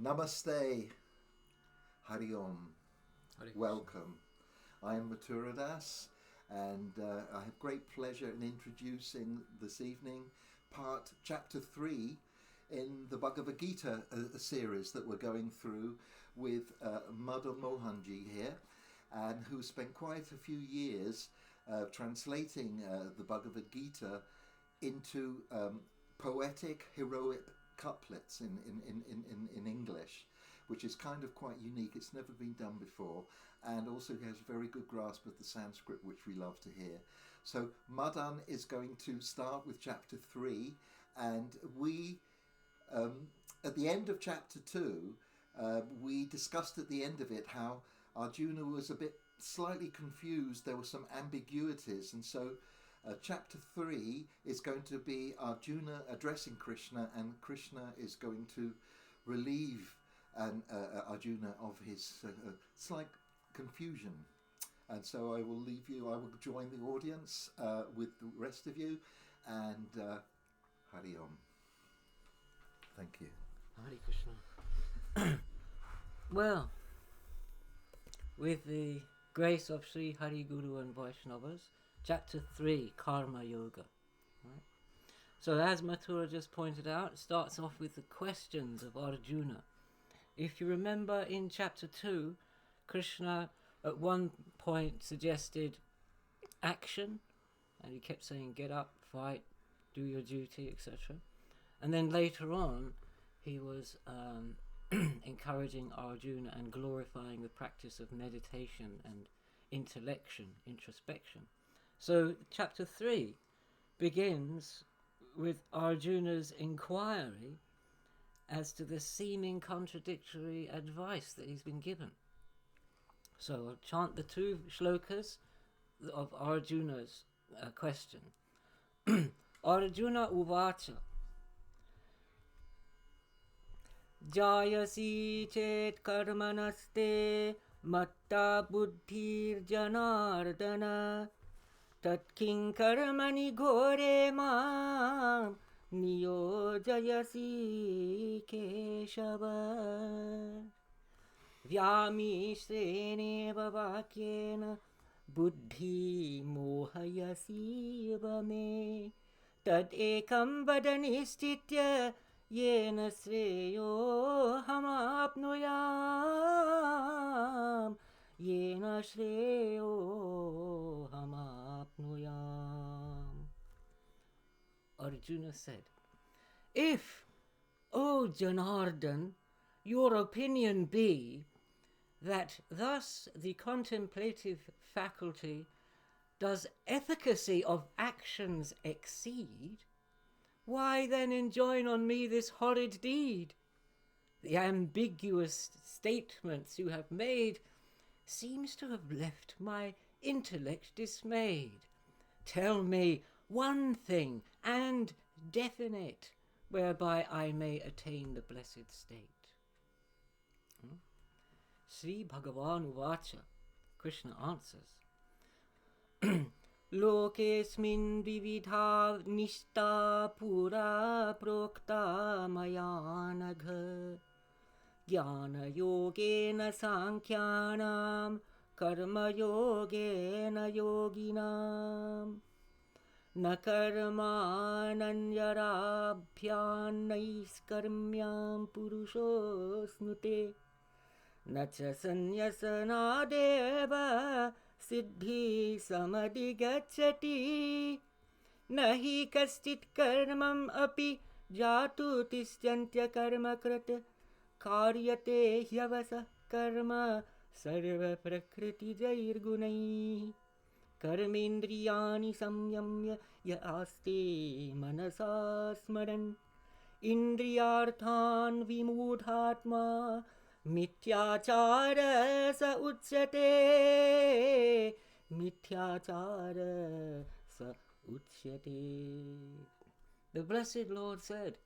Namaste, Hari Om, Hare Krishna. welcome. I am Mathura Das, and I have great pleasure in introducing this evening chapter 3 in the Bhagavad Gita a series that we're going through with Madan Mohanji here, and who spent quite a few years translating the Bhagavad Gita into poetic, heroic couplets in English, which is kind of quite unique. It's never been done before, and also he has a very good grasp of the Sanskrit, which we love to hear. So Madan is going to start with chapter 3, and we, at the end of chapter 2, we discussed at the end of it how Arjuna was a bit slightly confused. There were some ambiguities, and so chapter 3 is going to be Arjuna addressing Krishna, and Krishna is going to relieve Arjuna of his slight confusion. And so I will join the audience with the rest of you, and Hari Om. Thank you. Hare Krishna. Well, with the grace of Sri Hari Guru and Vaishnavas, Chapter 3, Karma Yoga. Right? So as Mathura just pointed out, it starts off with the questions of Arjuna. If you remember in Chapter 2, Krishna at one point suggested action, and he kept saying, get up, fight, do your duty, etc. And then later on, he was encouraging Arjuna and glorifying the practice of meditation and introspection. So chapter 3 begins with Arjuna's inquiry as to the seeming contradictory advice that he's been given. So I'll chant the two shlokas of Arjuna's question. Arjuna uvacha Jayasi chet karmanaste matta buddhir janardana Tatking karmani ghore mam niyojayasi keshava Vyami sreneva vakyena buddhi mohayasi vame Tad ekam vadanistitya yena sreyo hamapnuyam Yena shreyo hamapnuyam. Arjuna said, if, O Janardan, your opinion be that thus the contemplative faculty does efficacy of actions exceed, why then enjoin on me this horrid deed? The ambiguous statements you have made seems to have left my intellect dismayed. Tell me one thing and definite, whereby I may attain the blessed state. Sri Bhagavan Uvacha, Krishna answers, Lokesmin vividha nishta pura prokta mayanagha Jnana yogena sankhyanam karma yogena yoginam na karmananyarabhyan naiskarmyam purushosnute na cha sanyasanadeva siddhi samadigacchati nahi kastit karmam api jatu tisyantya karma krat Karyate hyavasa karma sarva prakriti jairgunai Karmendriyani samyamya ya aste manasa smaran Indriyarthan vimudhatma mithyachara sa uchyate Mithyachara sa uchyate. The Blessed Lord said,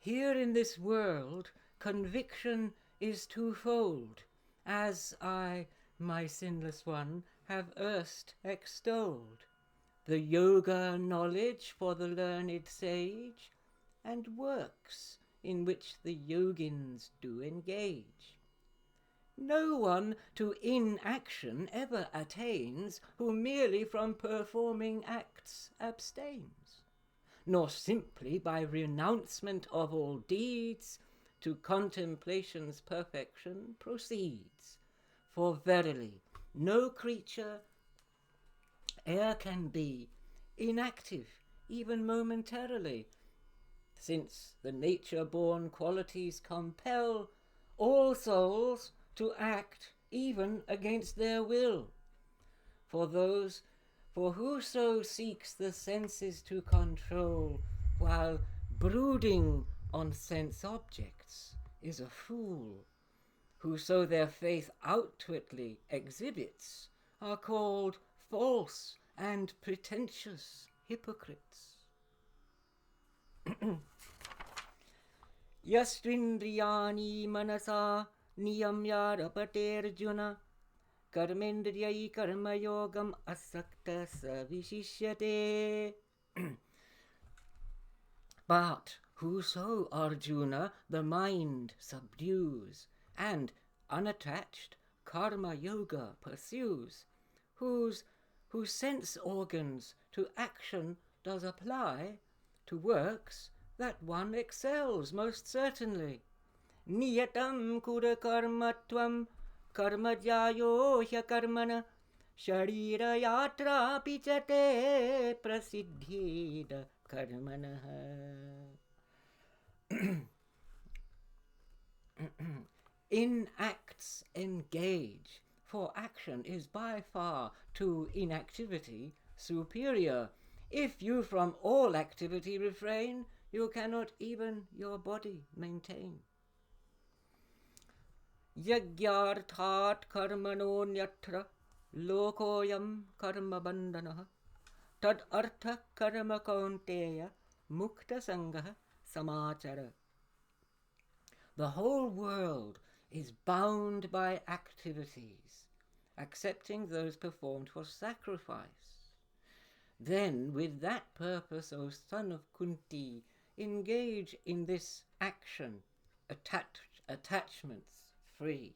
here in this world, conviction is twofold, as I, my sinless one, have erst extolled. The yoga knowledge for the learned sage, and works in which the yogins do engage. No one to inaction ever attains who merely from performing acts abstains, nor simply by renouncement of all deeds to contemplation's perfection proceeds. For verily no creature e'er can be inactive even momentarily, since the nature-born qualities compel all souls to act even against their will. For whoso seeks the senses to control while brooding on sense objects is a fool. Whoso their faith outwardly exhibits are called false and pretentious hypocrites. Yastvindriyani manasa niyamya rapaterjuna karmendriyai karma yogam asakta savishishyate. But whoso, Arjuna, the mind subdues and unattached karma yoga pursues, whose sense organs to action does apply, to works that one excels most certainly. Niyatam kura karmatvam karmadyayo hyakarmana sharira yatra pichate prasiddhida karmanaha. In acts engage, for action is by far to inactivity superior. If you from all activity refrain, you cannot even your body maintain. Yagyarthat karmano nyatra lokoyam karma bandhanaha tad artha karma kaunteya mukta sangaha samachara. The whole world is bound by activities, accepting those performed for sacrifice. Then, with that purpose, O son of Kunti, engage in this action, attachments free.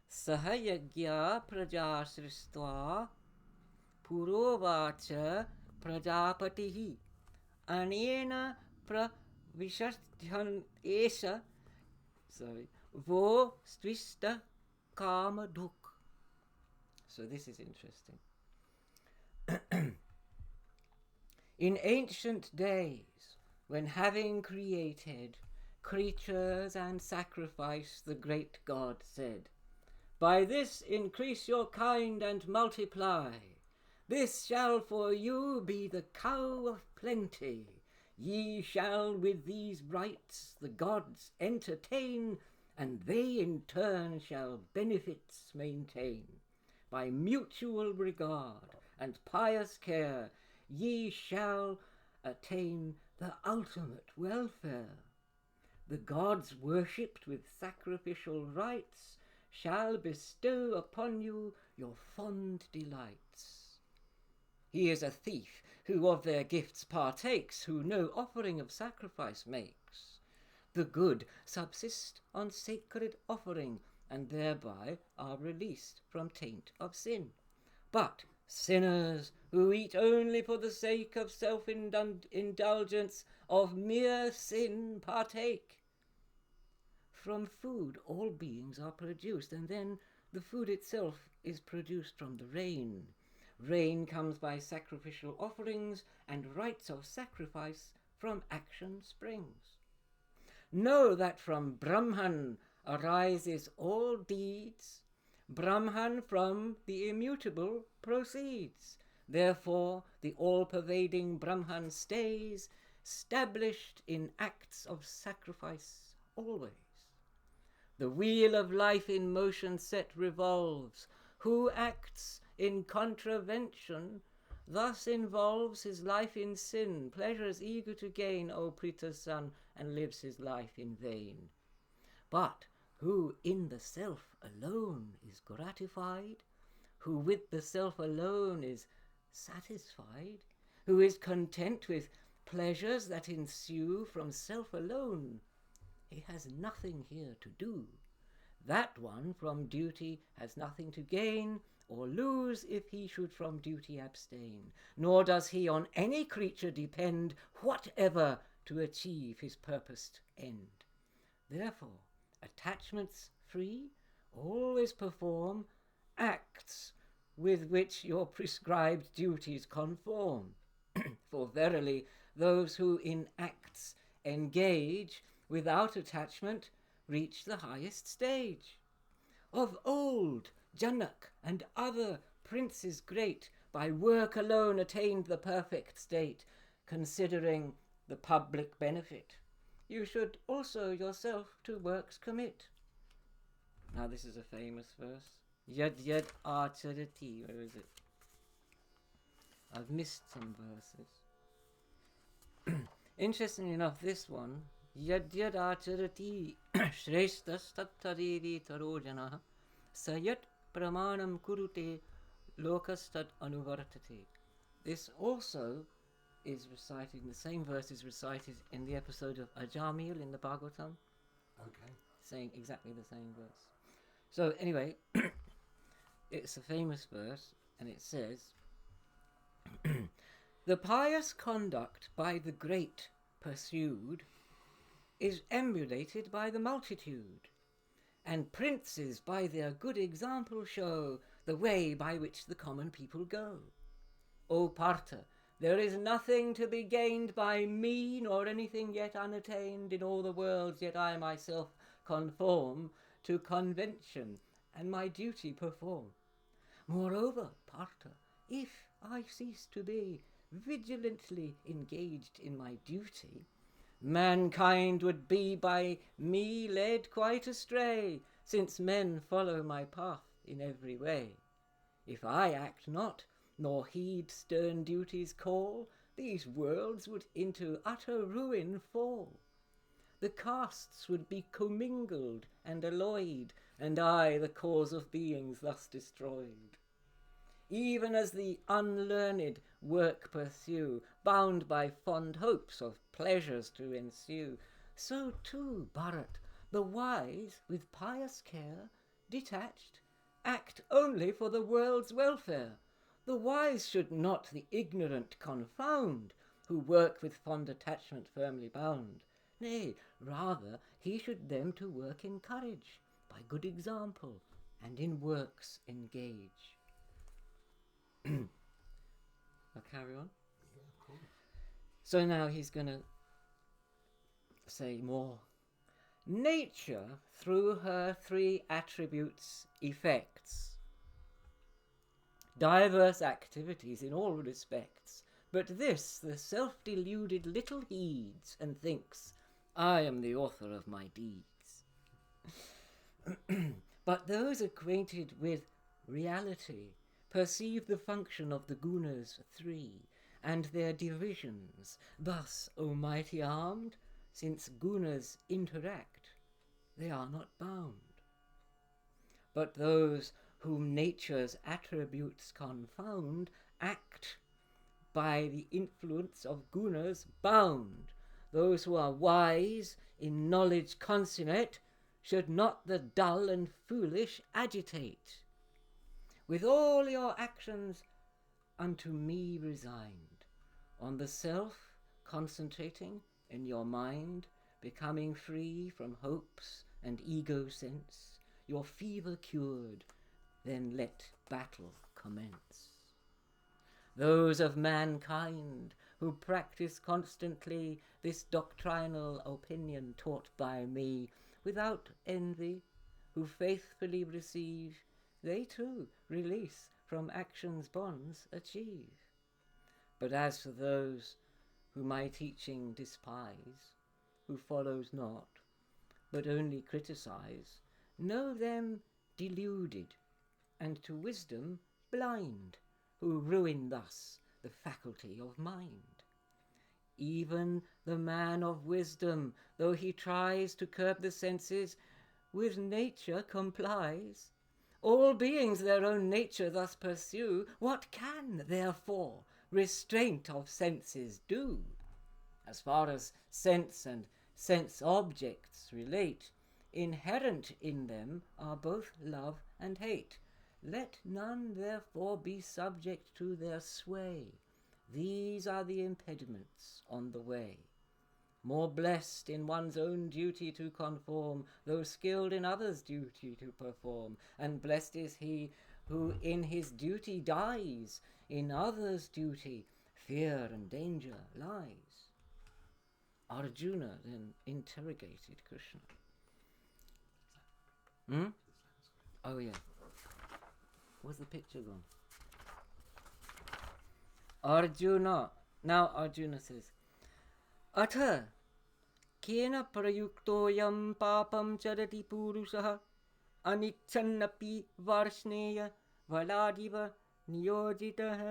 Sahayagya prajasristva purovacha prajapatihi anena pravishatyan esha vo stvista kama duk. So this is interesting. In ancient days, when having created creatures and sacrifice, the great God said, "By this increase your kind and multiply. This shall for you be the cow of plenty. Ye shall with these rites the gods entertain, and they in turn shall benefits maintain. By mutual regard and pious care, ye shall attain the ultimate welfare. The gods worshipped with sacrificial rites shall bestow upon you your fond delights." He is a thief who of their gifts partakes, who no offering of sacrifice makes. The good subsist on sacred offering, and thereby are released from taint of sin. But sinners who eat only for the sake of self-indulgence of mere sin partake. From food all beings are produced, and then the food itself is produced from the rain. Rain comes by sacrificial offerings, and rites of sacrifice from action springs. Know that from Brahman arises all deeds. Brahman from the immutable proceeds. Therefore the all-pervading Brahman stays, established in acts of sacrifice always. The wheel of life in motion set revolves. Who acts in contravention thus involves his life in sin, pleasures eager to gain, O Prita's son, and lives his life in vain. But who in the self alone is gratified, who with the self alone is satisfied, who is content with pleasures that ensue from self alone, he has nothing here to do. That one from duty has nothing to gain or lose if he should from duty abstain, nor does he on any creature depend whatever to achieve his purposed end. Therefore, attachments free always perform acts with which your prescribed duties conform. For verily, those who in acts engage without attachment reach the highest stage. Of old, Janak and other princes great by work alone attained the perfect state, considering the public benefit. You should also yourself to works commit. Now this is a famous verse. Yad yad acharati. Where is it? I've missed some verses. Interestingly enough, this one, yad yad acharati shreshtas tattariri tarojana sayat pramanam kurute lokas tat anuvartate. This also is recited, the same verse is recited in the episode of Ajamil in the Bhagavatam. Okay. Saying exactly the same verse. So anyway, it's a famous verse, and it says, the pious conduct by the great pursued is emulated by the multitude, and princes by their good example show the way by which the common people go. O Partha, there is nothing to be gained by me, nor anything yet unattained in all the worlds, yet I myself conform to convention, and my duty perform. Moreover, Partha, if I cease to be vigilantly engaged in my duty, mankind would be by me led quite astray, since men follow my path in every way. If I act not, nor heed stern duty's call, these worlds would into utter ruin fall. The castes would be commingled and alloyed, and I the cause of beings thus destroyed. Even as the unlearned work pursue, bound by fond hopes of pleasures to ensue, so too, Bharat, the wise, with pious care, detached, act only for the world's welfare. The wise should not the ignorant confound, who work with fond attachment firmly bound. Nay, rather he should them to work encourage, by good example, and in works engage. I'll carry on. Yeah, of course. So now he's going to say more. Nature, through her three attributes, effects diverse activities in all respects, but this the self-deluded little heeds, and thinks, I am the author of my deeds. But those acquainted with reality perceive the function of the gunas three, and their divisions. Thus, O mighty armed, since gunas interact, they are not bound. But those whom nature's attributes confound act by the influence of gunas bound. Those who are wise, in knowledge consummate, should not the dull and foolish agitate. With all your actions unto me resigned, on the self concentrating in your mind, becoming free from hopes and ego sense, your fever cured, then let battle commence. Those of mankind who practice constantly this doctrinal opinion taught by me, without envy, who faithfully receive, they too release from action's bonds achieve. But as for those who my teaching despise, who follows not, but only criticize, know them deluded, and to wisdom blind, who ruin thus the faculty of mind. Even the man of wisdom, though he tries to curb the senses, with nature complies. All beings their own nature thus pursue, what can, therefore, restraint of senses do? As far as sense and sense objects relate, inherent in them are both love and hate. Let none therefore be subject to their sway. These are the impediments on the way. More blessed in one's own duty to conform, though skilled in others' duty to perform. And blessed is he who in his duty dies, in others' duty fear and danger lies. Arjuna then interrogated Krishna. Oh yeah. Where's the picture gone? Arjuna. Now Arjuna says, Atha kena prayuktoyam papam charati purushaha anichannapi varshneya valadiva niyojitaha.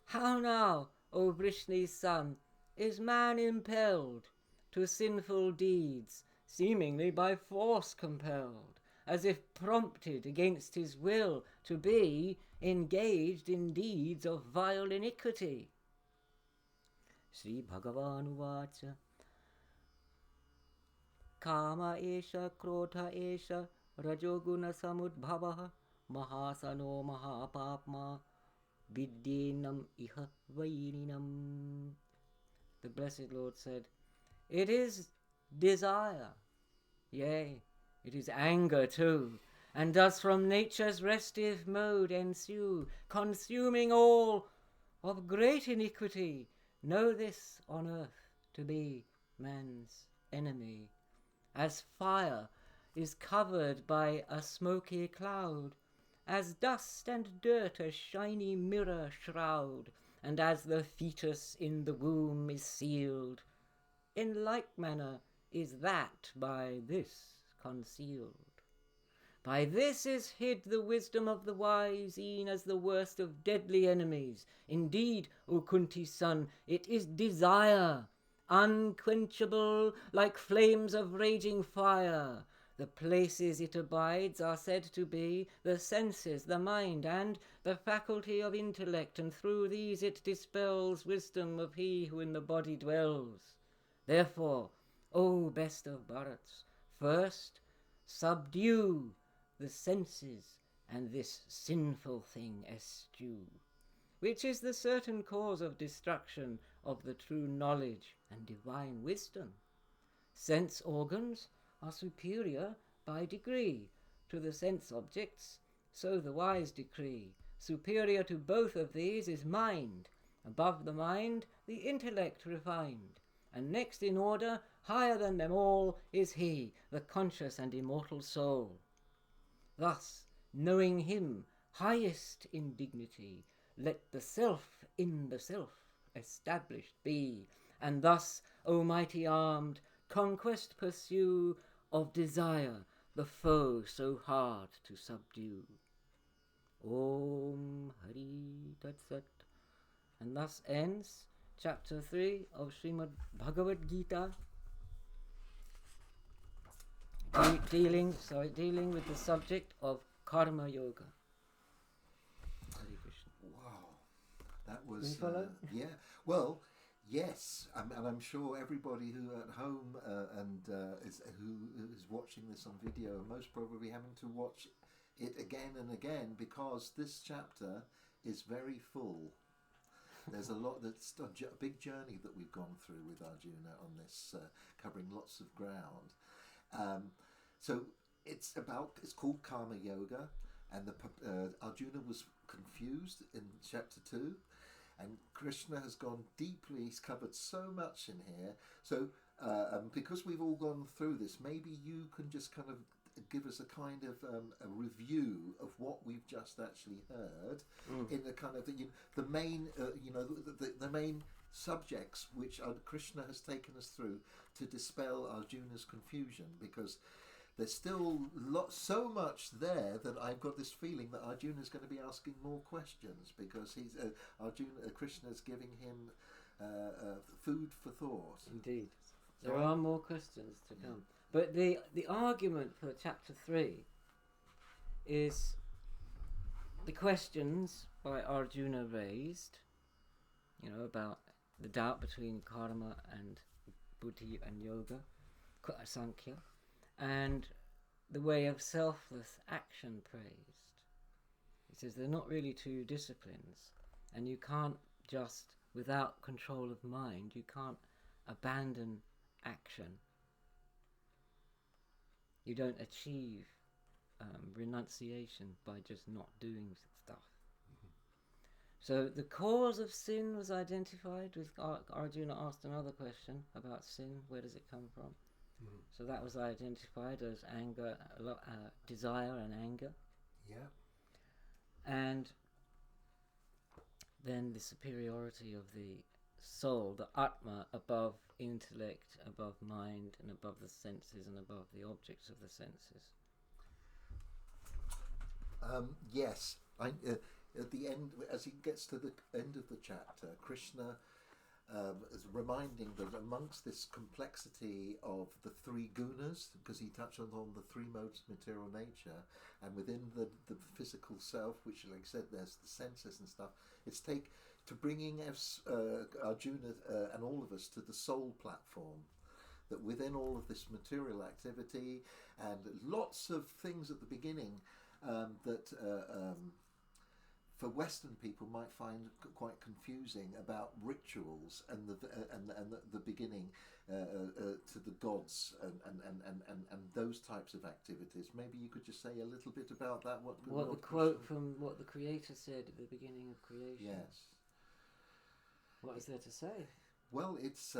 How now, O Vrishni's son, is man impelled to sinful deeds, seemingly by force compelled, as if prompted against his will to be engaged in deeds of vile iniquity? Sri Bhagavan uvacha Kama esha krodha esha rajoguna samudbhavaha mahasano mahapapma vidyenam iha vaininam. The Blessed Lord said, it is desire, yea, it is anger too, and does from nature's restive mode ensue, consuming all of great iniquity. Know this on earth to be man's enemy. As fire is covered by a smoky cloud, as dust and dirt a shiny mirror shroud, and as the fetus in the womb is sealed, in like manner is that by this concealed. By this is hid the wisdom of the wise, e'en as the worst of deadly enemies. Indeed, O Kunti's son, it is desire, unquenchable like flames of raging fire. The places it abides are said to be the senses, the mind, and the faculty of intellect, and through these it dispels wisdom of he who in the body dwells. Therefore, O best of Bharats, first subdue the senses and this sinful thing eschew, which is the certain cause of destruction of the true knowledge and divine wisdom. Sense organs are superior by degree to the sense objects, so the wise decree. Superior to both of these is mind, above the mind the intellect refined, and next in order, higher than them all, is he, the conscious and immortal soul. Thus, knowing him highest in dignity, let the self in the self established be, and thus, O mighty armed, conquest pursue of desire, the foe so hard to subdue. Om Hari Tat Sat. And thus ends chapter 3 of Srimad Bhagavad Gita, dealing with the subject of karma yoga. Hare Krishna. Wow, that was You follow? Well, yes, and I'm sure everybody who at home who is watching this on video are most probably having to watch it again and again, because this chapter is very full. There's a lot, that's a big journey that we've gone through with Arjuna on this, covering lots of ground. So it's called Karma Yoga, and Arjuna was confused in chapter 2, and Krishna has gone deeply. He's covered so much in here. So because we've all gone through this, maybe you can just kind of give us a kind of a review of what we've just actually heard in the kind of the main the main subjects which Krishna has taken us through to dispel Arjuna's confusion, because there's still so much there that I've got this feeling that Arjuna is going to be asking more questions, because he's Krishna's giving him food for thought. Indeed. There are more questions to come. But the argument for chapter 3 is the questions by Arjuna raised about the doubt between karma and buddhi and yoga, sankhya, and the way of selfless action praised. He says they're not really two disciplines, and you can't just, without control of mind, you can't abandon action. You don't achieve renunciation by just not doing stuff. So the cause of sin was identified with Arjuna asked another question about sin. Where does it come from? So that was identified as anger, desire and anger. Yeah. And then the superiority of the soul, the Atma, above intellect, above mind, and above the senses, and above the objects of the senses. Yes. At the end, as he gets to the end of the chapter, Krishna is reminding that amongst this complexity of the three gunas, because he touched on the three modes of material nature, and within the physical self, which, like I said, there's the senses and stuff, it's to bringing Arjuna and all of us to the soul platform, that within all of this material activity and lots of things at the beginning that for Western people might find quite confusing about rituals and the beginning to the gods and those types of activities. Maybe you could just say a little bit about that. What the quote from what the Creator said at the beginning of creation. Yes. What is there to say? Well, it's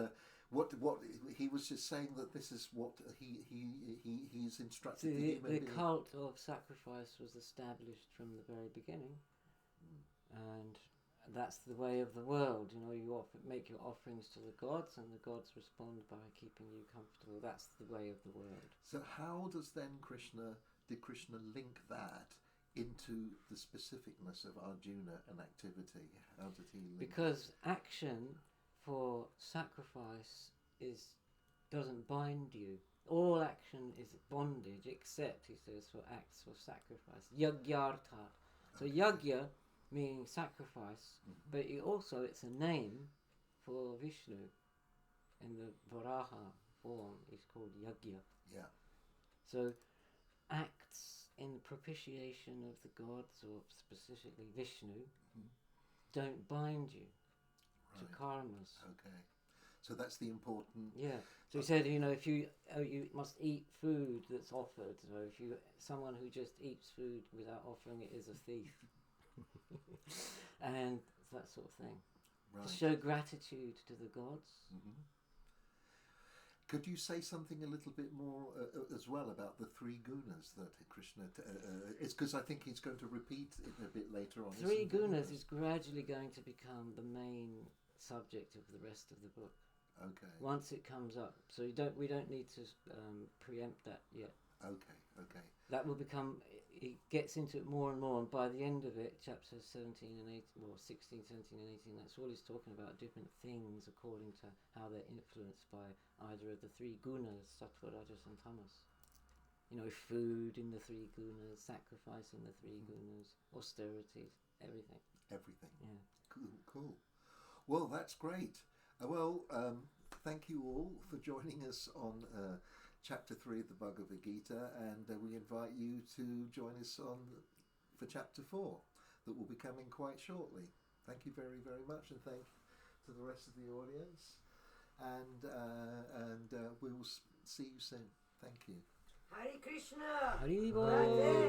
what he was just saying, that this is what he's instructed the human being. The cult of sacrifice was established from the very beginning. And that's the way of the world. You make your offerings to the gods, and the gods respond by keeping you comfortable. That's the way of the world. So how does then did Krishna link that into the specificness of Arjuna and activity? How did he link Because action for sacrifice doesn't bind you. All action is bondage, except, he says, for acts for sacrifice. Yagyarthat. So yagya meaning sacrifice, but it's a name for Vishnu. In the Varaha form, it's called Yagya. Yeah. So acts in propitiation of the gods, or specifically Vishnu, don't bind you to karmas. Okay. So that's the important... Yeah. So he said, if you must eat food that's offered. So someone who just eats food without offering it is a thief. And that sort of thing. Right. To show gratitude to the gods. Mm-hmm. Could you say something a little bit more as well about the three gunas that Krishna... it's because I think he's going to repeat it a bit later on. Three gunas is gradually going to become the main subject of the rest of the book. Okay. Once it comes up. So we don't need to preempt that yet. Okay. That will become... He gets into it more and more, and by the end of it, chapters 17 and 18, or 16, 17 and 18, that's all he's talking about, different things according to how they're influenced by either of the three gunas, sattva, rajas and tamas. Food in the three gunas, sacrifice in the three gunas, austerities, everything. Everything. Yeah. Cool. Well, that's great. Thank you all for joining us on Chapter 3 of the Bhagavad Gita, and we invite you to join us for Chapter 4 that will be coming quite shortly. Thank you very, very much, and thank to the rest of the audience, and we will see you soon. Thank you. Hare Krishna. Hare Bol.